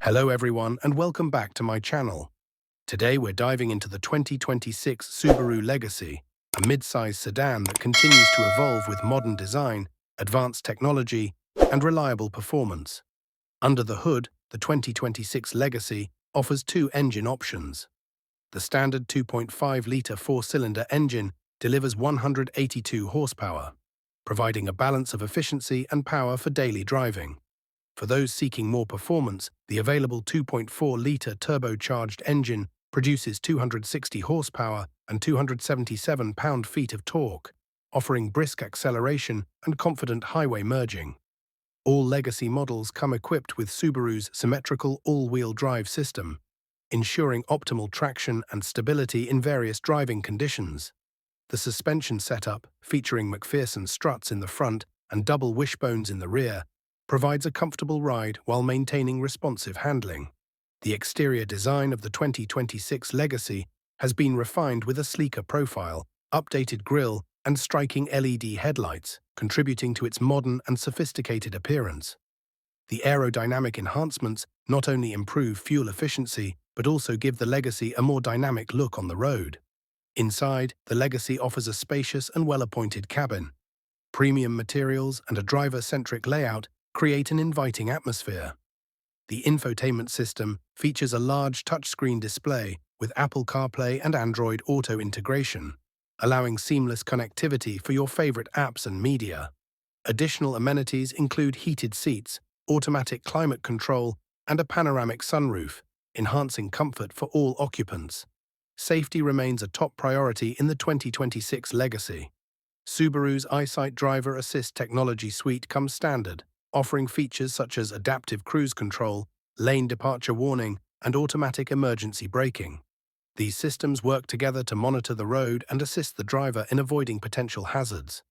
Hello everyone and welcome back to my channel. Today we're diving into the 2026 Subaru Legacy, a mid-size sedan that continues to evolve with modern design, advanced technology, and reliable performance. Under the hood, the 2026 Legacy offers two engine options. The standard 2.5-litre four-cylinder engine delivers 182 horsepower, providing a balance of efficiency and power for daily driving. For those seeking more performance, the available 2.4-litre turbocharged engine produces 260 horsepower and 277 pound-feet of torque, offering brisk acceleration and confident highway merging. All Legacy models come equipped with Subaru's Symmetrical All-Wheel Drive system, ensuring optimal traction and stability in various driving conditions. The suspension setup, featuring McPherson struts in the front and double wishbones in the rear, provides a comfortable ride while maintaining responsive handling. The exterior design of the 2026 Legacy has been refined with a sleeker profile, updated grille, and striking LED headlights, contributing to its modern and sophisticated appearance. The aerodynamic enhancements not only improve fuel efficiency, but also give the Legacy a more dynamic look on the road. Inside, the Legacy offers a spacious and well-appointed cabin. Premium materials and a driver-centric layout create an inviting atmosphere. The infotainment system features a large touchscreen display with Apple CarPlay and Android Auto integration, allowing seamless connectivity for your favorite apps and media. Additional amenities include heated seats, automatic climate control, and a panoramic sunroof, enhancing comfort for all occupants. Safety remains a top priority in the 2026 Legacy. Subaru's EyeSight Driver Assist technology suite comes standard, offering features such as adaptive cruise control, lane departure warning, and automatic emergency braking. These systems work together to monitor the road and assist the driver in avoiding potential hazards.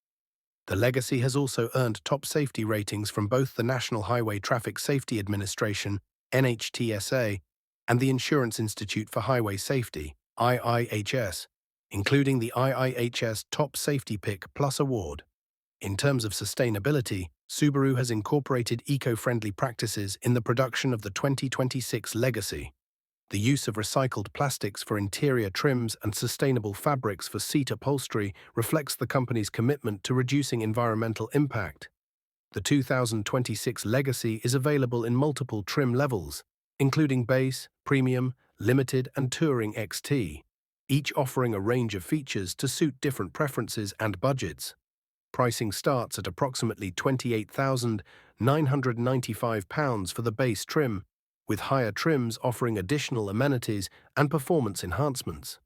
The Legacy has also earned top safety ratings from both the National Highway Traffic Safety Administration, NHTSA, and the Insurance Institute for Highway Safety, IIHS, including the IIHS Top Safety Pick Plus Award. In terms of sustainability, Subaru has incorporated eco-friendly practices in the production of the 2026 Legacy. The use of recycled plastics for interior trims and sustainable fabrics for seat upholstery reflects the company's commitment to reducing environmental impact. The 2026 Legacy is available in multiple trim levels, including Base, Premium, Limited, and Touring XT, each offering a range of features to suit different preferences and budgets. Pricing starts at approximately £28,995 for the base trim, with higher trims offering additional amenities and performance enhancements.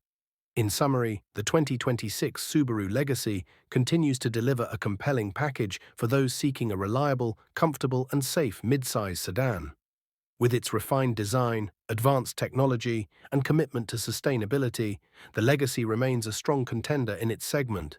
In summary, the 2026 Subaru Legacy continues to deliver a compelling package for those seeking a reliable, comfortable, and safe mid-size sedan. With its refined design, advanced technology, and commitment to sustainability, the Legacy remains a strong contender in its segment.